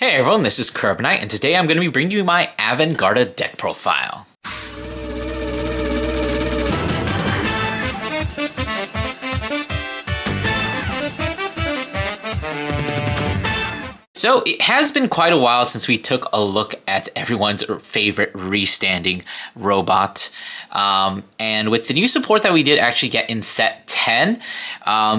Hey everyone, this is Carbonite, and today I'm going to be bringing you my Avangarda deck profile. So it has been quite a while since we took a look at everyone's favorite restanding robot. And with the new support that we did actually get in set 10,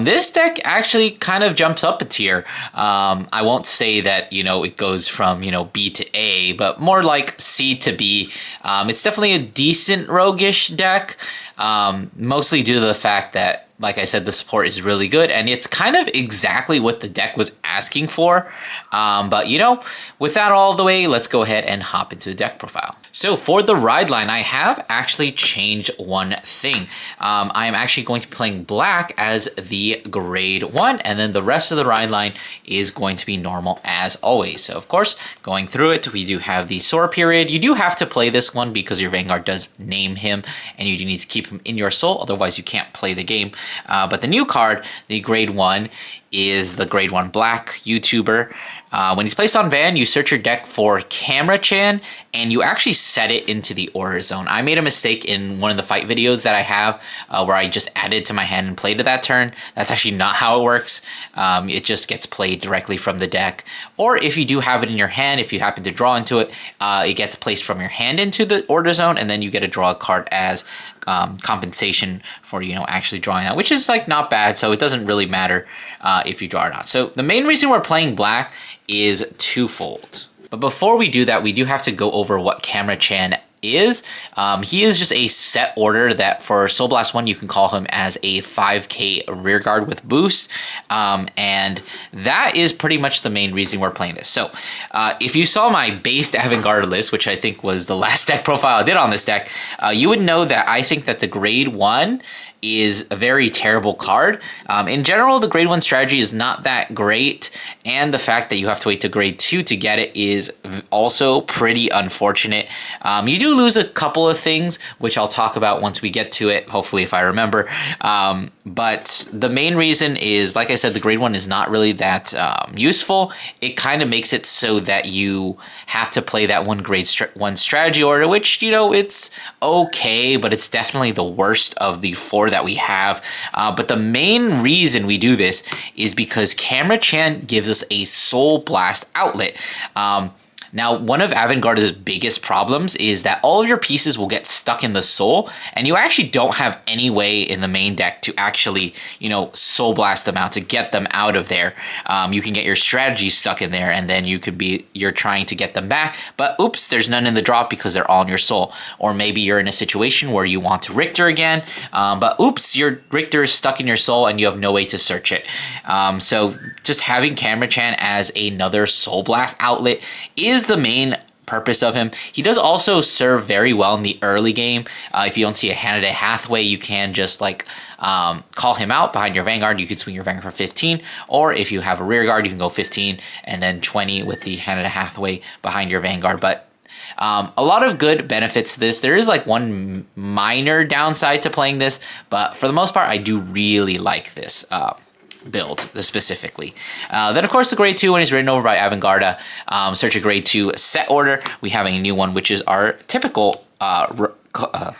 this deck actually kind of jumps up a tier. I won't say that, it goes from, B to A, but more like C to B. It's definitely a decent roguish deck, mostly due to the fact that, like I said, the support is really good, and it's kind of exactly what the deck was asking for. But, with that all the way, let's go ahead and hop into the deck profile. So for the ride line, I have actually changed one thing. I am actually going to be playing black as the grade 1, and then the rest of the ride line is going to be normal as always. So, of course, going through it, we do have the Soar period. You do have to play this one because your Vanguard does name him, and you do need to keep him in your soul, otherwise you can't play the game. But the new card, the grade 1, is the grade 1 black YouTuber. When he's placed on Van, you search your deck for Camera Chan, and you actually set it into the order zone. I made a mistake in one of the fight videos that I have where I just added to my hand and played it that turn. That's actually not how it works. It just gets played directly from the deck. Or if you do have it in your hand, if you happen to draw into it, it gets placed from your hand into the order zone, and then you get to draw a card as compensation for, actually drawing that, which is like not bad. So it doesn't really matter if you draw or not. So the main reason we're playing black is twofold. But before we do that, we do have to go over what Camera Chan is. He is just a set order that for Soul Blast 1, you can call him as a 5k rear guard with boost. And that is pretty much the main reason we're playing this. So if you saw my based Avangarda list, which I think was the last deck profile I did on this deck, you would know that I think that the grade 1 is a very terrible card. In general, the grade 1 strategy is not that great, and the fact that you have to wait to grade 2 to get it is also pretty unfortunate. You do lose a couple of things, which I'll talk about once we get to it, hopefully if I remember. But the main reason is, like I said, the grade 1 is not really that useful. It kind of makes it so that you have to play that one grade 1 strategy order, which, it's okay, but it's definitely the worst of the 4 that we have. But the main reason we do this is because Camera Chan gives us a Soul Blast outlet. Now, one of Avantgarda's biggest problems is that all of your pieces will get stuck in the soul, and you actually don't have any way in the main deck to actually, soul blast them out, to get them out of there. You can get your strategy stuck in there, and then you're trying to get them back, but oops, there's none in the drop because they're all in your soul. Or maybe you're in a situation where you want to Richter again, but oops, your Richter is stuck in your soul and you have no way to search it. So just having Camera Chan as another soul blast outlet is the main purpose of him. He does also serve very well in the early game. If you don't see a Hannah Hathaway, you can just call him out behind your Vanguard. You can swing your Vanguard for 15, or if you have a rear guard, you can go 15 and then 20 with the Hannah Hathaway behind your Vanguard. But a lot of good benefits to this. There is one minor downside to playing this, but for the most part, I do really like this build specifically. Then of course the grade 2 one is written over by Avangarda. Search a grade 2 set order. We have a new one, which is our typical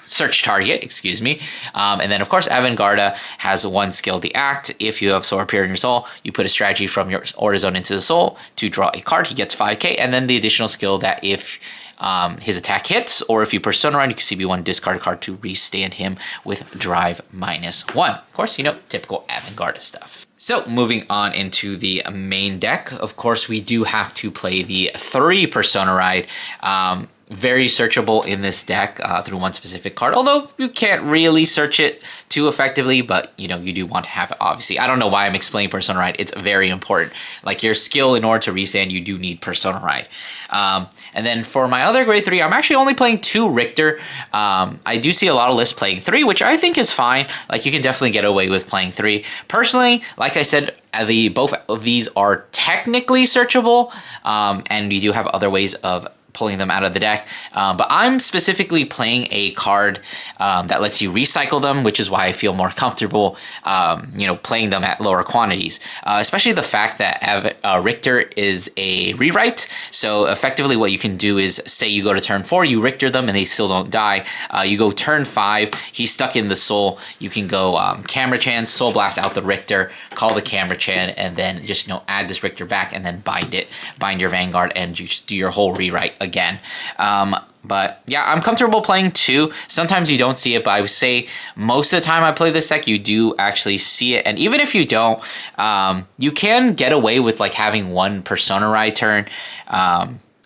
search target, excuse me. And then of course Avangarda has one skill, the act. If you have Soul appear in your soul, you put a strategy from your order zone into the soul to draw a card. He gets 5k, and then the additional skill that if his attack hits, or if you persona around, you can CB1 discard a card to restand him with drive -1. Of course, typical Avangarda stuff. So moving on into the main deck, of course, we do have to play the 3 persona ride. Very searchable in this deck through one specific card, although you can't really search it too effectively, but you do want to have it, obviously. I don't know why I'm explaining Persona Ride. It's very important. Like your skill, in order to restand, you do need Persona Ride. And then for my other grade 3, I'm actually only playing 2 Richter. I do see a lot of lists playing 3, which I think is fine. You can definitely get away with playing 3. Personally, like I said, both of these are technically searchable, and we do have other ways of pulling them out of the deck. But I'm specifically playing a card that lets you recycle them, which is why I feel more comfortable, playing them at lower quantities. Especially the fact that Richter is a rewrite. So effectively what you can do is, say you go to turn 4, you Richter them and they still don't die. You go turn 5, he's stuck in the soul. You can go Camera Chan, Soul Blast out the Richter, call the Camera Chan, and then just add this Richter back and then bind your Vanguard, and you just do your whole rewrite again. But yeah, I'm comfortable playing 2. Sometimes you don't see it, but I would say most of the time I play this deck, you do actually see it. And even if you don't, you can get away with like having 1 Persona Ride turn.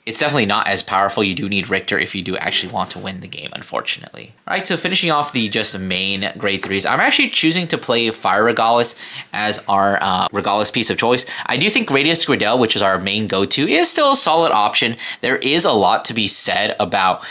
It's definitely not as powerful. You do need Richter if you do actually want to win the game, unfortunately. All right, so finishing off the just main grade 3s, I'm actually choosing to play Fire Regalis as our Regalis piece of choice. I do think Radius Gradel, which is our main go-to, is still a solid option. There is a lot to be said about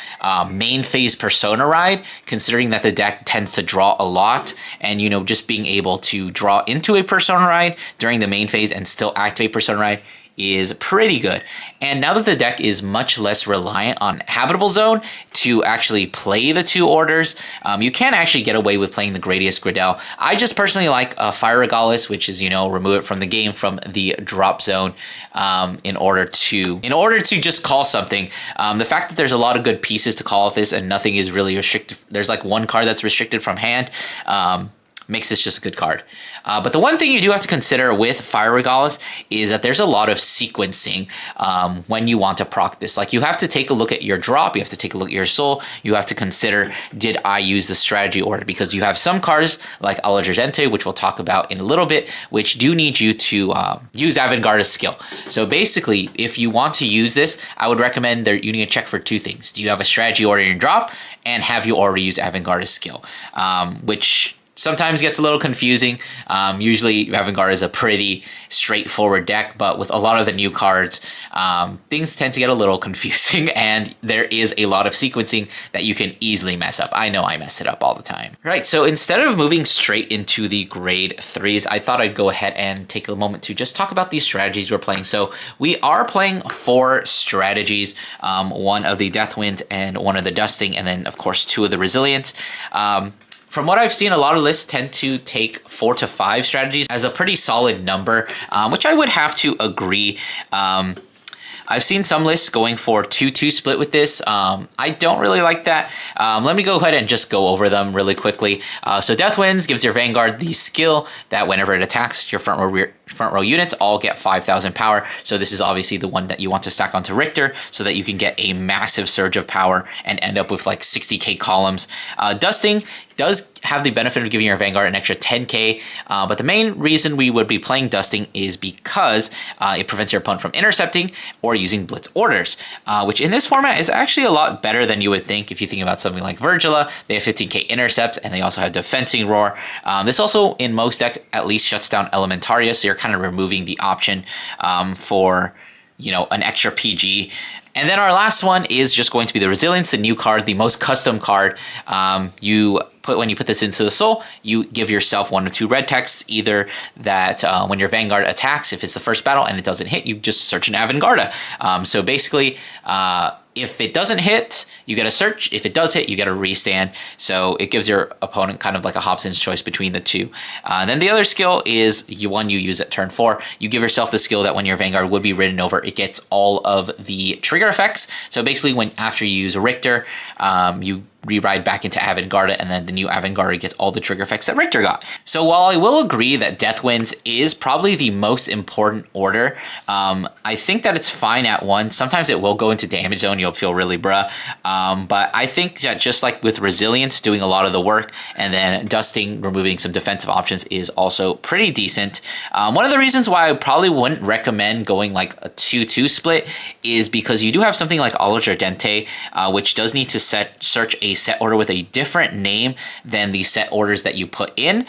main phase Persona Ride, considering that the deck tends to draw a lot, and just being able to draw into a Persona Ride during the main phase and still activate Persona Ride is pretty good. And now that the deck is much less reliant on Habitable Zone to actually play the 2 orders, you can actually get away with playing the Gradius Gradel. I just personally like Fire Regalis, which is, remove it from the game from the drop zone in order to just call something. The fact that there's a lot of good pieces to call with this and nothing is really restricted. There's like 1 card that's restricted from hand. Makes this just a good card. But the one thing you do have to consider with Fire Regalis is that there's a lot of sequencing when you want to proc this. Like, you have to take a look at your drop, you have to take a look at your soul, you have to consider, did I use the strategy order? Because you have some cards like Avangarda, which we'll talk about in a little bit, which do need you to use Avantgarda's skill. So basically, if you want to use this, I would recommend that you need to check for 2 things. Do you have a strategy order in your drop? And have you already used Avantgarda's skill? Which sometimes gets a little confusing. Usually Avangarda is a pretty straightforward deck, but with a lot of the new cards, things tend to get a little confusing, and there is a lot of sequencing that you can easily mess up. I know I mess it up all the time. Right, so instead of moving straight into the grade 3s, I thought I'd go ahead and take a moment to just talk about these strategies we're playing. So we are playing 4 strategies, 1 of the Deathwind and 1 of the Dusting, and then of course 2 of the Resilience. From what I've seen, a lot of lists tend to take 4 to 5 strategies as a pretty solid number, which I would have to agree. I've seen some lists going for 2-2 split with this. I don't really like that. Let me go ahead and just go over them really quickly. So Death Winds gives your Vanguard the skill that whenever it attacks, your front row units all get 5,000 power. So this is obviously the one that you want to stack onto Richter so that you can get a massive surge of power and end up with like 60k columns. Dusting does have the benefit of giving your Vanguard an extra 10k, but the main reason we would be playing Dusting is because it prevents your opponent from intercepting or using blitz orders, which in this format is actually a lot better than you would think. If you think about something like Virgila, they have 15k intercepts and they also have Defensing Roar. This also in most decks at least shuts down Elementaria, so you're kind of removing the option for an extra PG. And then our last one is just going to be the Resilience, the new card, the most custom card. When you put this into the soul, you give yourself 1 or 2 red texts, either that when your Vanguard attacks, if it's the first battle and it doesn't hit, you just search an Avangarda. So basically, if it doesn't hit, you get a search. If it does hit, you get a restand. So it gives your opponent kind of like a Hobson's choice between the 2. Then the other skill is one you use at turn 4. You give yourself the skill that when your Vanguard would be ridden over, it gets all of the trigger effects. So basically, after you use a Richter, you rewrite back into Avantgarda, and then the new Avantgarda gets all the trigger effects that Richter got. So while I will agree that Deathwinds is probably the most important order, I think that it's fine at 1. Sometimes it will go into damage zone, you'll feel really bruh. But I think that just like with Resilience doing a lot of the work, and then Dusting removing some defensive options is also pretty decent. One of the reasons why I probably wouldn't recommend going like a 2-2 split is because you do have something like Avangarda, which does need to search a a set order with a different name than the set orders that you put in.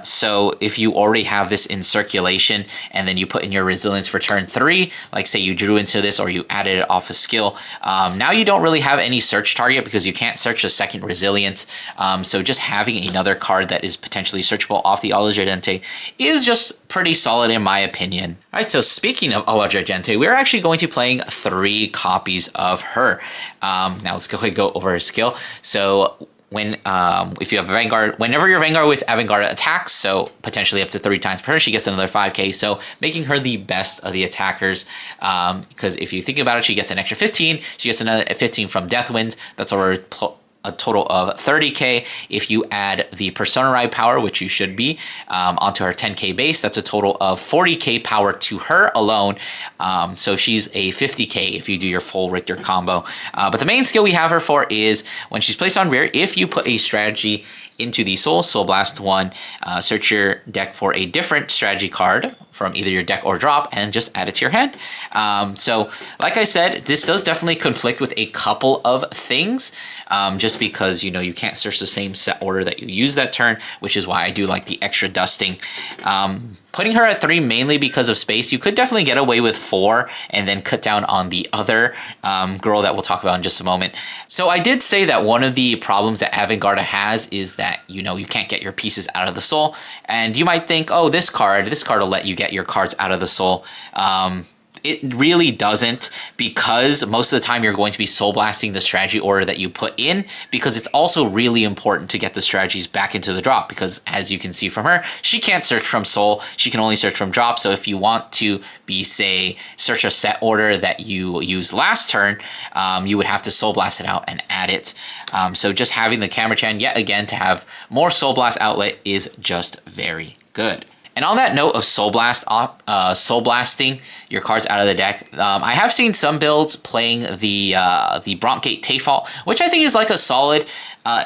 So if you already have this in circulation and then you put in your resilience for turn 3, like say you drew into this or you added it off a skill, now you don't really have any search target because you can't search a second resilience. So just having another card that is potentially searchable off the Aula Gigante is just pretty solid in my opinion. All right, so speaking of Aula Gigante, we're actually going to be playing 3 copies of her. Now let's go ahead and go over her skill. So when if you have Vanguard, whenever your Vanguard with Avantgarda attacks, so potentially up to 3 times per turn, she gets another 5k, so making her the best of the attackers, because if you think about it, she gets an extra 15, she gets another 15 from Death Winds, that's over a total of 30k. If you add the Persona Ride power, which you should be, onto her 10k base, that's a total of 40k power to her alone. So she's a 50k if you do your full Richter combo. But the main skill we have her for is when she's placed on rear, if you put a strategy into the Soul Blast 1, search your deck for a different strategy card from either your deck or drop and just add it to your hand. So like I said, this does definitely conflict with a couple of things, just because, you know, you can't search the same set order that you use that turn, which is why I do like the extra dusting. Putting her at 3 mainly because of space. You could definitely get away with 4 and then cut down on the other girl that we'll talk about in just a moment. So I did say that one of the problems that Avantgarda has is that, you know, you can't get your pieces out of the Soul. And you might think, oh, this card will let you get your cards out of the Soul. It really doesn't, because most of the time you're going to be soul blasting the strategy order that you put in, because it's also really important to get the strategies back into the drop, because as you can see from her, she can't search from soul, she can only search from drop. So if you want to be, say, search a set order that you used last turn, you would have to soul blast it out and add it. So just having the Camera Chan yet again to have more soul blast outlet is just very good. And on that note of soul blasting your cards out of the deck, I have seen some builds playing the Brontgate Tayfault, which I think is like a solid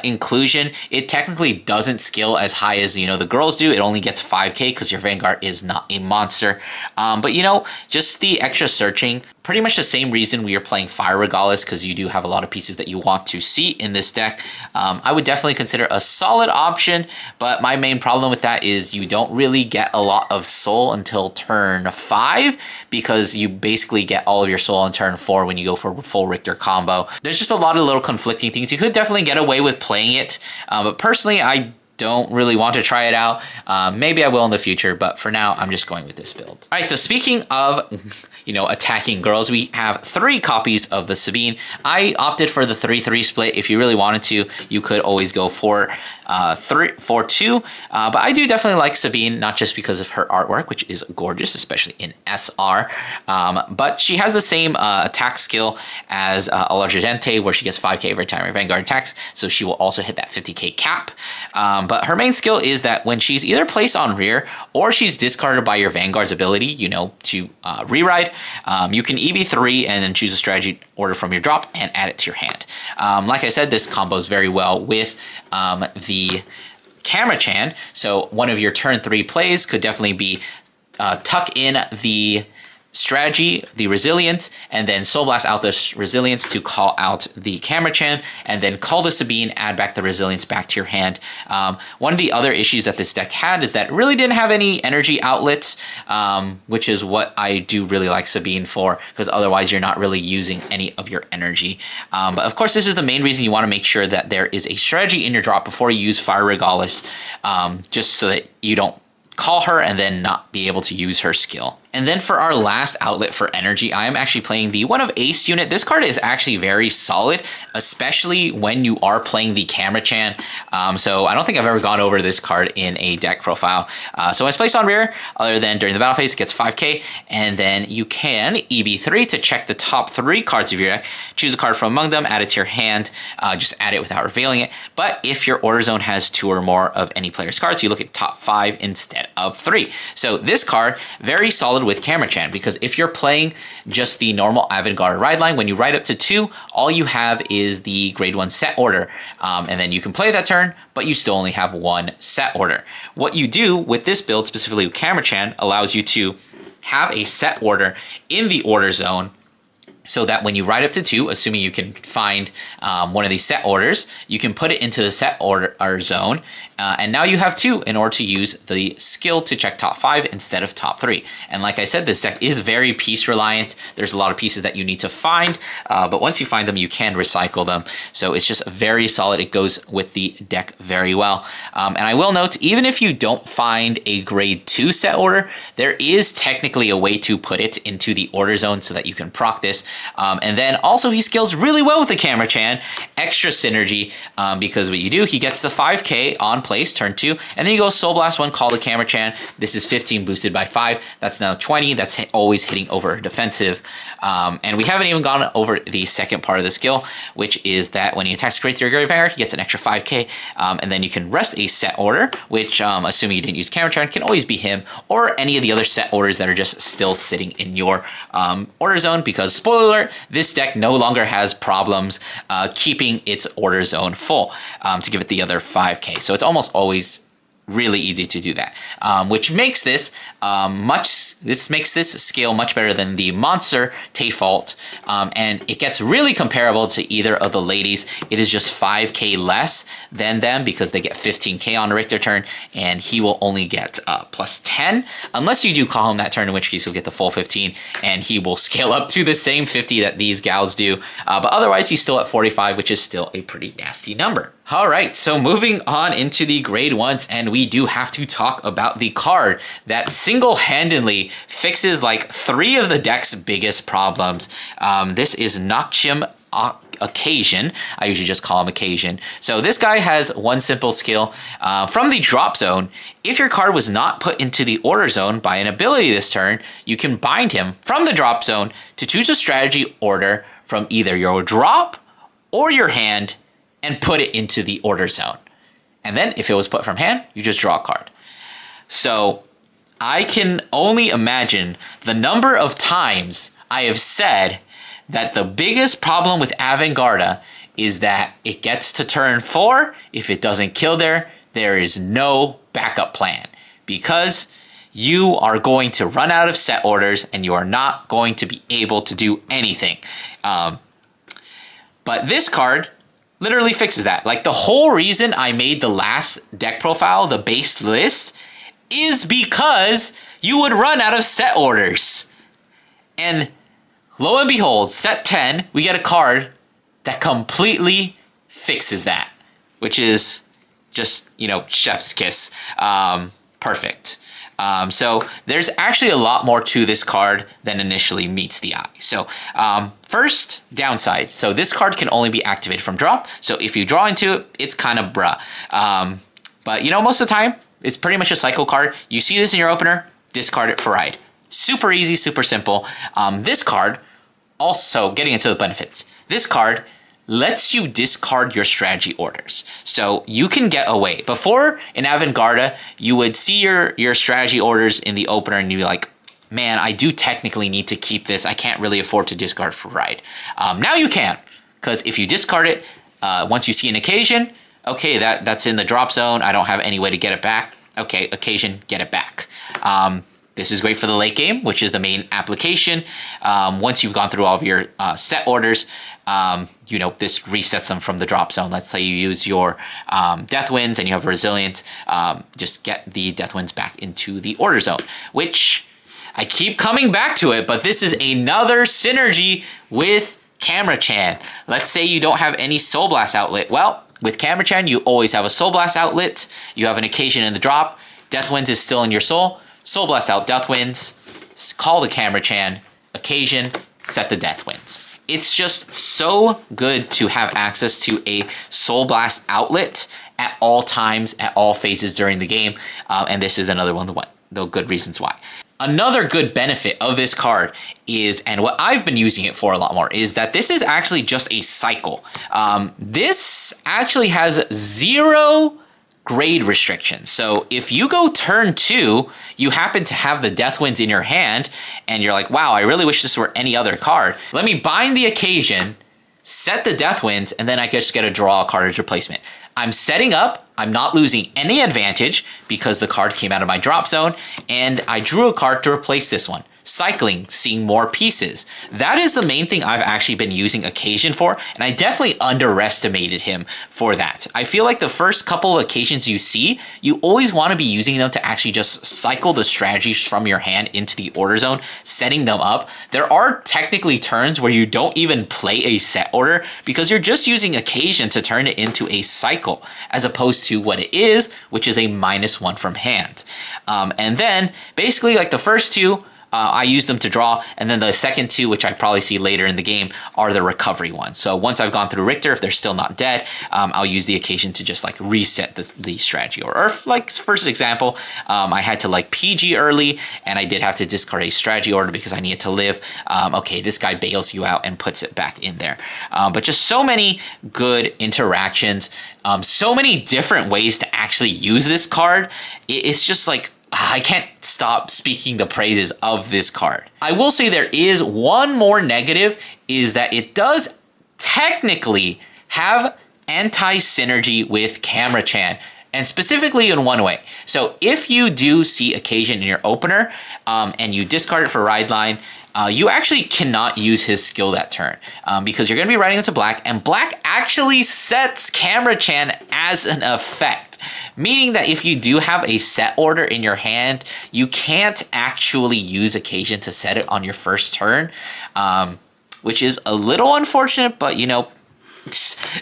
inclusion. It technically doesn't skill as high as, you know, the girls do. It only gets 5k because your Vanguard is not a monster. But, you know, just the extra searching, pretty much the same reason we are playing Fire Regalis, because you do have a lot of pieces that you want to see in this deck. I would definitely consider a solid option, but my main problem with that is you don't really get a lot of soul until turn 5, because you basically get all of your soul on turn 4 when you go for a full Richter combo. There's just a lot of little conflicting things. You could definitely get away with playing it, but personally I don't really want to try it out. Maybe I will in the future, but for now I'm just going with this build. All right, so speaking of, you know, attacking girls, we have 3 copies of the Sabine. I opted for the 3-3 split. If you really wanted to, you could always go for 4-2, but I do definitely like Sabine, not just because of her artwork, which is gorgeous, especially in SR, but she has the same attack skill as Aula Gigante, where she gets 5k every time her Vanguard attacks, so she will also hit that 50k cap. But her main skill is that when she's either placed on rear or she's discarded by your Vanguard's ability, you know, to reride, you can EB3 and then choose a strategy order from your drop and add it to your hand. Like I said, this combos very well with the Camera Chan. So one of your turn 3 plays could definitely be tuck in the strategy, the resilience, and then soul blast out the resilience to call out the Camera Chan, and then call the Sabine, add back the resilience back to your hand. One of the other issues that this deck had is that it really didn't have any energy outlets, which is what I do really like Sabine for, because otherwise you're not really using any of your energy. But of course, this is the main reason you want to make sure that there is a strategy in your drop before you use Fire Regalis, just so that you don't call her and then not be able to use her skill. And then for our last outlet for energy, I am actually playing the One of Ace unit. This card is actually very solid, especially when you are playing the Camera Chan. So I don't think I've ever gone over this card in a deck profile. So when it's placed on rear, other than during the battle phase, it gets 5k, and then you can EB3 to check the top 3 cards of your deck, choose a card from among them, add it to your hand, just add it without revealing it. But if your order zone has 2 or more of any player's cards, you look at top 5 instead of 3. So this card, very solid with Camera Chan, because if you're playing just the normal Avantgarda ride line, when you ride up to 2, all you have is the grade 1 set order, and then you can play that turn, but you still only have 1 set order. What you do with this build, specifically with Camera Chan, allows you to have a set order in the order zone so that when you ride up to 2, assuming you can find one of these set orders, you can put it into the set order zone, and now you have 2 in order to use the skill to check top 5 instead of top 3. And like I said, this deck is very piece reliant. There's a lot of pieces that you need to find, but once you find them, you can recycle them. So it's just very solid. It goes with the deck very well. And I will note, even if you don't find a grade 2 set order, there is technically a way to put it into the order zone so that you can proc this. And then also he scales really well with the Camera Chan, extra synergy, because what you do, he gets the 5k on place, turn 2, and then you go Soul Blast 1, call the Camera Chan. This is 15 boosted by 5. That's now 20. That's always hitting over defensive. And we haven't even gone over the second part of the skill, which is that when he attacks Great Theory Vanguard, he gets an extra 5k, and then you can rest a set order, which, assuming you didn't use Camera Chan, can always be him, or any of the other set orders that are just still sitting in your order zone, because spoiler alert, this deck no longer has problems keeping its order zone full to give it the other 5k. So it's almost always really easy to do that, which makes this makes this scale much better than the monster Tayfault, and it gets really comparable to either of the ladies. It is just 5k less than them because they get 15k on a Richter turn, and he will only get plus 10 unless you do call him that turn, in which case he'll get the full 15, and he will scale up to the same 50 that these gals do, but otherwise he's still at 45, which is still a pretty nasty number. All right, so moving on into the grade 1s, and we do have to talk about the card that single-handedly fixes like 3 of the deck's biggest problems. This is Noctum Occasion. I usually just call him Occasion. So this guy has one simple skill. From the drop zone, if your card was not put into the order zone by an ability this turn, you can bind him from the drop zone to choose a strategy order from either your drop or your hand and put it into the order zone. And then if it was put from hand, you just draw a card. So I can only imagine the number of times I have said that the biggest problem with Avangarda is that it gets to turn 4. If it doesn't kill there is no backup plan, because you are going to run out of set orders and you are not going to be able to do anything. But this card literally fixes that. Like, the whole reason I made the last deck profile, the base list, is because you would run out of set orders. And lo and behold, set 10, we get a card that completely fixes that, which is just, you know, chef's kiss. Perfect. So there's actually a lot more to this card than initially meets the eye. So first, downsides. So this card can only be activated from drop. So if you draw into it, it's kind of bruh. But you know, most of the time, it's pretty much a cycle card. You see this in your opener, discard it for ride. Super easy, super simple. This card, also getting into the benefits. This card lets you discard your strategy orders. So you can get away. Before, in Avantgarda, you would see your strategy orders in the opener and you'd be like, man, I do technically need to keep this. I can't really afford to discard for ride. Now you can, because if you discard it, once you see an occasion, okay, that's in the drop zone. I don't have any way to get it back. Okay, occasion, get it back. This is great for the late game, which is the main application. Once you've gone through all of your set orders, you know, this resets them from the drop zone. Let's say you use your Death Winds and you have Resilient, just get the Death Winds back into the order zone, which I keep coming back to it, but this is another synergy with Camera Chan. Let's say you don't have any Soul Blast outlet. Well, with Camera Chan, you always have a Soul Blast outlet. You have an occasion in the drop. Death Winds is still in your soul. Soul Blast out Death Winds, call the Camera Chan, occasion, set the Death Winds. It's just so good to have access to a Soul Blast outlet at all times, at all phases during the game, and this is another one of the good reasons why. Another good benefit of this card is, and what I've been using it for a lot more, is that this is actually just a cycle. This actually has 0 grade restrictions. So if you go turn 2, you happen to have the Death Winds in your hand, and you're like, wow, I really wish this were any other card. Let me bind the occasion, set the Death Winds, and then I just get a draw a card as replacement. I'm setting up, I'm not losing any advantage because the card came out of my drop zone, and I drew a card to replace this one. cycling, seeing more pieces. That is the main thing I've actually been using Occasion for, and I definitely underestimated him for that. I feel like the first couple of occasions you see, you always want to be using them to actually just cycle the strategies from your hand into the order zone, setting them up. There are technically turns where you don't even play a set order because you're just using Occasion to turn it into a cycle, as opposed to what it is, which is a -1 from hand. And then basically like the first two, I use them to draw, and then the second two, which I probably see later in the game, are the recovery ones. So once I've gone through Richter, if they're still not dead, I'll use the Occasion to just like reset the strategy. Or if, like first example, I had to like PG early, and I did have to discard a strategy order because I needed to live. Okay, this guy bails you out and puts it back in there. But just so many good interactions, so many different ways to actually use this card. It's just like, I can't stop speaking the praises of this card. I will say there is one more negative, is that it does technically have anti-synergy with Camera-chan, and specifically in one way. So if you do see Occasion in your opener, and you discard it for Ride Line, you actually cannot use his skill that turn, because you're going to be riding into black, and black actually sets Camera-chan as an effect. Meaning that if you do have a set order in your hand, you can't actually use Occasion to set it on your first turn, which is a little unfortunate, but you know,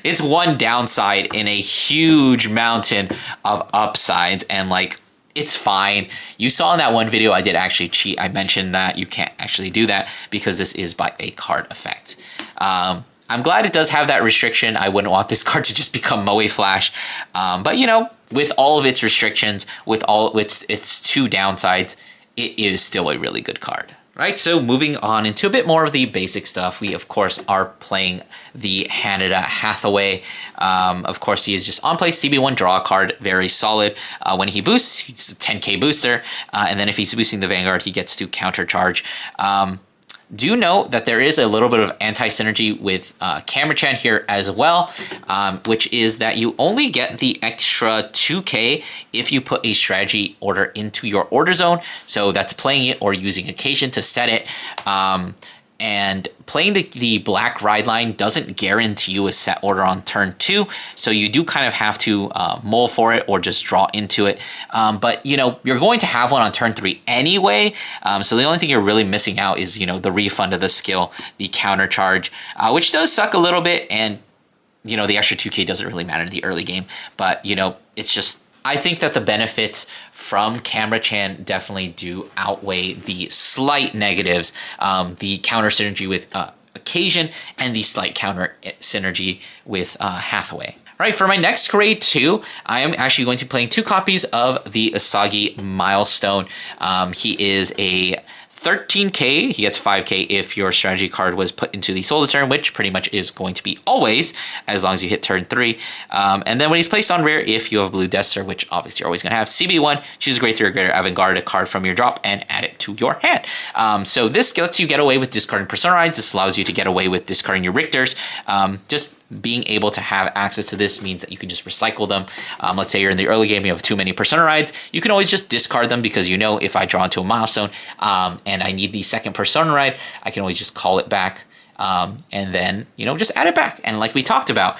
it's one downside in a huge mountain of upsides, and like, it's fine. You saw in that one video I did actually cheat. I mentioned that you can't actually do that because this is by a card effect. I'm glad it does have that restriction. I wouldn't want this card to just become Moe Flash. But you know, with all of its restrictions, with all its two downsides, it is still a really good card. Right, so moving on into a bit more of the basic stuff, we of course are playing the Haneda Hathaway. Of course, he is just on play CB1 draw card, very solid. When he boosts, he's a 10k booster, and then if he's boosting the Vanguard, he gets to countercharge. Do note that there is a little bit of anti-synergy with Camera-chan here as well, which is that you only get the extra 2k if you put a strategy order into your order zone. So that's playing it or using Occasion to set it. And playing the black ride line doesn't guarantee you a set order on turn 2, so you do kind of have to mull for it or just draw into it. But you know, you're going to have one on turn 3 anyway, so the only thing you're really missing out is, you know, the refund of the skill, the counter charge, which does suck a little bit, and you know, the extra 2k doesn't really matter in the early game. But you know, it's just, I think that the benefits from Camera-chan definitely do outweigh the slight negatives, the counter synergy with Occasion and the slight counter synergy with Hathaway. All right, for my next grade 2, I am actually going to be playing 2 copies of the Asagi Milestone. He is a 13k, he gets 5k if your strategy card was put into the Soul turn, which pretty much is going to be always, as long as you hit turn 3. And then when he's placed on rare, if you have a blue Death Star, which obviously you're always going to have, CB1, choose a grade 3 or greater Avangarda card from your drop and add it to your hand. So this lets you get away with discarding Persona Rides. This allows you to get away with discarding your Richters. Just being able to have access to this means that you can just recycle them. Let's say you're in the early game, you have too many Persona Rides, you can always just discard them, because you know, if I draw into a milestone and I need the second Persona Ride, I can always just call it back. And then, you know, just add it back. And like we talked about,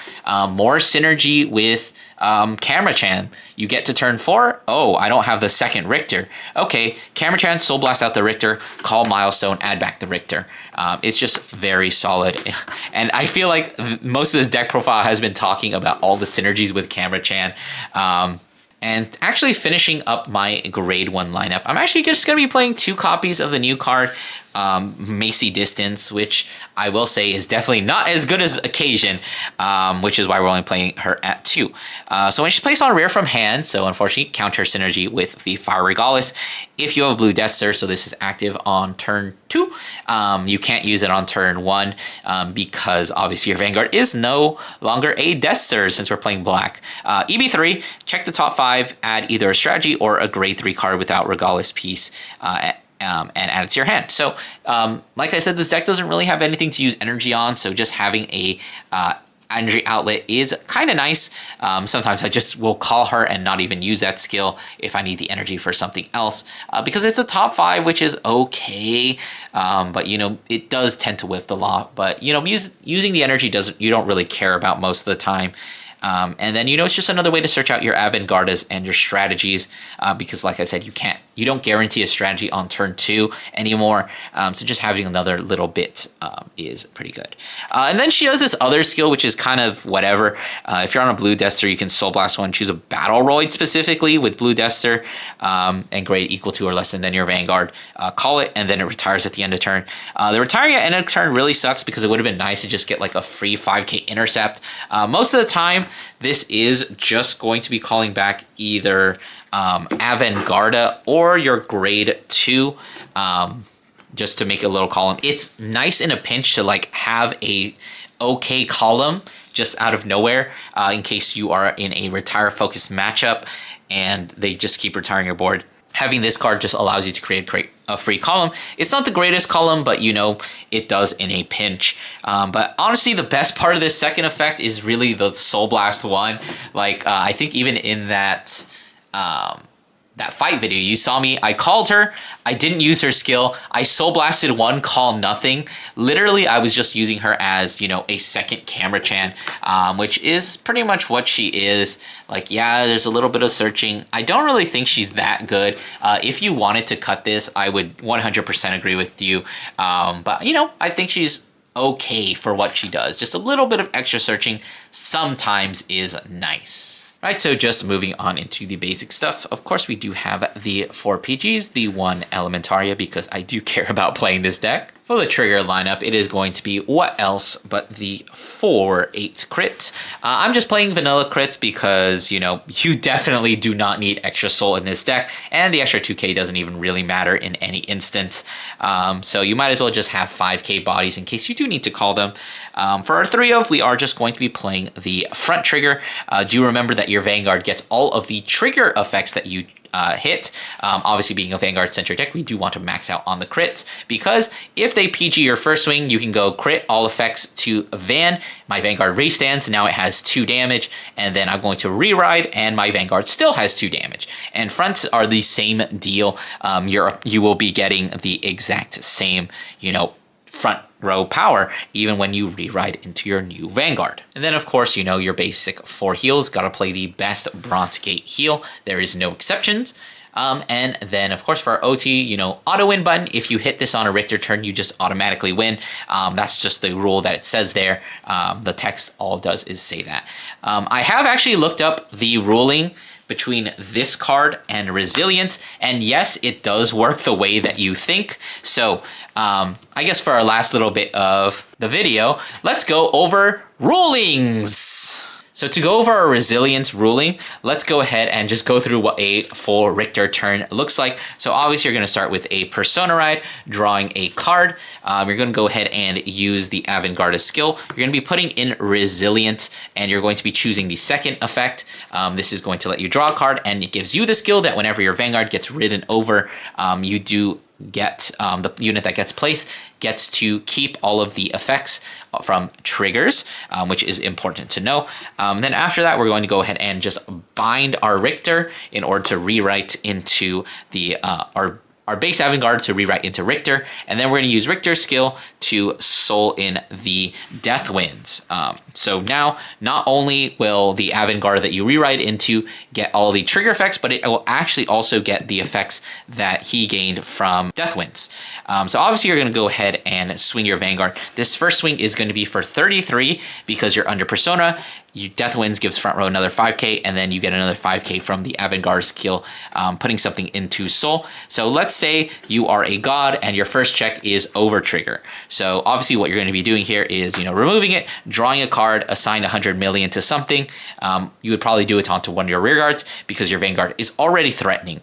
more synergy with Camera-chan. You get to turn 4. Oh, I don't have the second Richter. Okay, Camera-chan, Soul Blast out the Richter, call Milestone, add back the Richter. It's just very solid. And I feel like most of this deck profile has been talking about all the synergies with Camera-chan. And actually finishing up my grade 1 lineup, I'm actually just going to be playing 2 copies of the new card, Macy Distance, which I will say is definitely not as good as Occasion, which is why we're only playing her at 2. So when she's placed on rare from hand, so unfortunately counter synergy with the Fire Regalis. If you have Blue Death Star, so this is active on turn 2, you can't use it on turn 1 because obviously your Vanguard is no longer a Death Star since we're playing black. EB3, check the top 5, add either a strategy or a grade 3 card without Regalis piece, and add it to your hand. So, like I said, this deck doesn't really have anything to use energy on, so just having a energy outlet is kind of nice. Sometimes I just will call her and not even use that skill if I need the energy for something else, because it's a top 5, which is okay. But you know, it does tend to whiff a lot. But you know, using the energy you don't really care about most of the time. And then, you know, it's just another way to search out your Avantgardas and your strategies, because like I said, you don't guarantee a strategy on turn 2 anymore. So just having another little bit is pretty good. And then she has this other skill, which is kind of whatever. If you're on a blue Dester, you can Soul Blast one, choose a Battle Roid specifically with blue Dester, and grade equal to or less than your Vanguard. Call it, and then it retires at the end of turn. The retiring at end of turn really sucks because it would have been nice to just get like a free 5k intercept. Most of the time, this is just going to be calling back either Avangarda or your grade 2, just to make a little column. It's nice in a pinch to like have a okay column just out of nowhere, in case you are in a retire focused matchup and they just keep retiring your board. Having this card just allows you to create a free column. It's not the greatest column, but you know, it does in a pinch. But honestly, the best part of this second effect is really the Soul Blast one. Like, I think even in that that fight video, you saw me, I called her, I didn't use her skill, I Soul Blasted one, call nothing. Literally, I was just using her as, you know, a second camera chan, which is pretty much what she is. Like, yeah, there's a little bit of searching. I don't really think she's that good. If you wanted to cut this, I would 100% agree with you. But, you know, I think she's okay for what she does. Just a little bit of extra searching sometimes is nice. Right, so just moving on into the basic stuff. Of course, we do have the 4 PGs, the 1 Elementaria, because I do care about playing this deck. For the trigger lineup, it is going to be what else but the 4/8 crit. I'm just playing vanilla crits because, you know, you definitely do not need extra soul in this deck, and the extra 2k doesn't even really matter in any instance. So you might as well just have 5k bodies in case you do need to call them. For our 3 of, we are just going to be playing the front trigger. Do remember that your Vanguard gets all of the trigger effects that you hit. Obviously, being a Vanguard centric deck, we do want to max out on the crits, because if they PG your first swing, you can go crit all effects to Van. My Vanguard restands, now it has 2 damage, and then I'm going to re-ride, and my Vanguard still has 2 damage. And fronts are the same deal. You will be getting the exact same, you know, front row power even when you rewrite into your new Vanguard. And then of course, you know, your basic 4 heals, gotta play the best Bronze Gate heal. There is no exceptions. And then of course for our OT, you know, auto win button. If you hit this on a Richter turn, you just automatically win. That's just the rule that it says there. The text all it does is say that. I have actually looked up the ruling between this card and Resilience, and yes, it does work the way that you think. So I guess for our last little bit of the video, let's go over rulings. So to go over our Resilience ruling, let's go ahead and just go through what a full Richter turn looks like. So obviously you're going to start with a Persona Ride, drawing a card. You're going to go ahead and use the Avantgarda skill. You're going to be putting in Resilience, and you're going to be choosing the second effect. This is going to let you draw a card, and it gives you the skill that whenever your Vanguard gets ridden over, you do get the unit that gets placed gets to keep all of the effects from triggers, which is important to know. Then after that, we're going to go ahead and just bind our Richter in order to rewrite into the our base Avantgarda to rewrite into Richter, and then we're going to use Richter's skill to soul in the Death Winds. So now, not only will the Avantgarda that you rewrite into get all the trigger effects, but it will actually also get the effects that he gained from Death Winds. So obviously you're going to go ahead and swing your Vanguard. This first swing is going to be for 33 because you're under Persona. Death Winds gives front row another 5k, and then you get another 5k from the Avantgarda skill, putting something into soul. So let's say you are a god and your first check is over trigger. So obviously what you're going to be doing here is, you know, removing it, drawing a card, assign 100 million to something. You would probably do it onto one of your rear guards because your Vanguard is already threatening.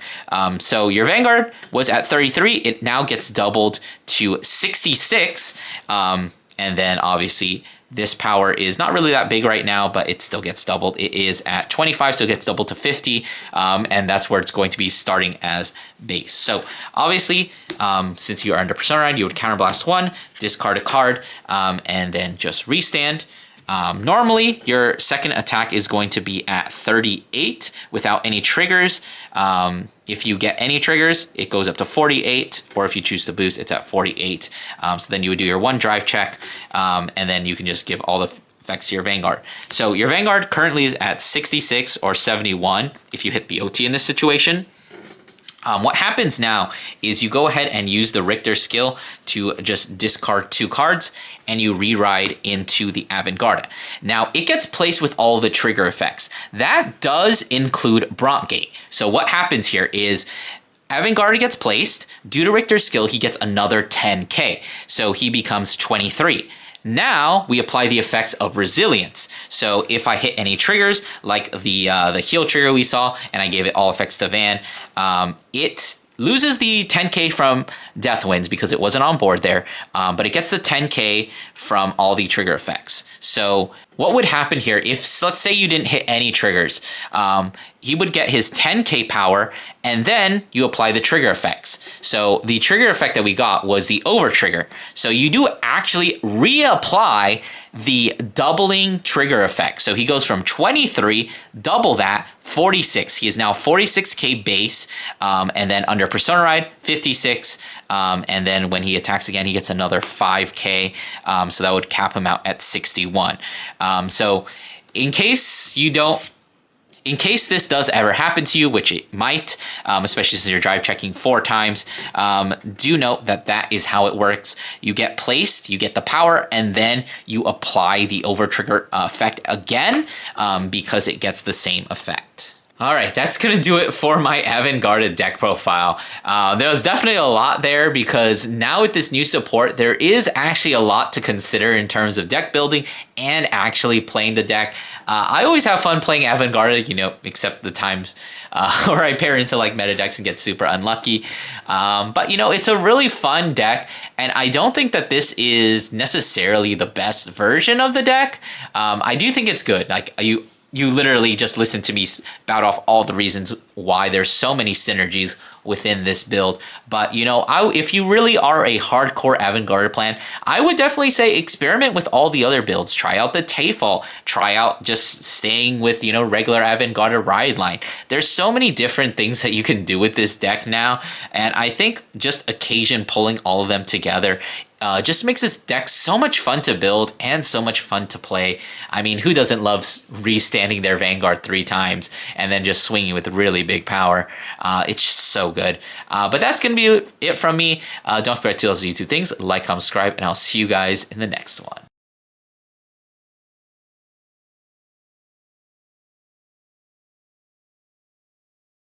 So your Vanguard was at 33. It now gets doubled to 66. And then obviously this power is not really that big right now, but it still gets doubled. It is at 25, so it gets doubled to 50, and that's where it's going to be starting as base. So obviously, since you are under Persona Ride, you would counterblast 1, discard a card, and then just restand. Normally, your second attack is going to be at 38 without any triggers. If you get any triggers, it goes up to 48, or if you choose to boost, it's at 48. So then you would do your 1 drive check, and then you can just give all the effects to your Vanguard. So your Vanguard currently is at 66 or 71 if you hit the OT in this situation. What happens now is you go ahead and use the Richter skill to just discard 2 cards and you re-ride into the Avantgarda. Now, it gets placed with all the trigger effects. That does include Brontgate. So what happens here is Avantgarda gets placed. Due to Richter's skill, he gets another 10k. So he becomes 23. Now we apply the effects of resilience. So if I hit any triggers, like the heal trigger we saw, and I gave it all effects to Van, it loses the 10k from Death Winds because it wasn't on board there, but it gets the 10k from all the trigger effects. So what would happen here if, let's say you didn't hit any triggers, he would get his 10k power and then you apply the trigger effects. So the trigger effect that we got was the over trigger. So you do actually reapply the doubling trigger effect. So he goes from 23, double that, 46. He is now 46k base, and then under Persona Ride, 56, and then when he attacks again, he gets another 5k, so that would cap him out at 61. So in case this does ever happen to you, which it might, especially since you're drive checking 4 times, do note that that is how it works. You get placed, you get the power, and then you apply the over trigger effect again, because it gets the same effect. All right, that's going to do it for my Avantgarda deck profile. There was definitely a lot there because now with this new support, there is actually a lot to consider in terms of deck building and actually playing the deck. I always have fun playing Avantgarda, except the times where I pair into like meta decks and get super unlucky. But it's a really fun deck, and I don't think that this is necessarily the best version of the deck. I do think it's good. Like you literally just listened to me spout off all the reasons why there's so many synergies within this build. But, if you really are a hardcore Avantgarda plan, I would definitely say experiment with all the other builds. Try out the Tayfall. Try out just staying with, regular Avantgarda ride line. There's so many different things that you can do with this deck now. And I think just Occasion pulling all of them together just makes this deck so much fun to build and so much fun to play. I mean, who doesn't love restanding their Vanguard 3 times and then just swinging with really big power? It's just so good. But that's going to be it from me. Don't forget to also do 2 things: like, comment, subscribe, and I'll see you guys in the next one.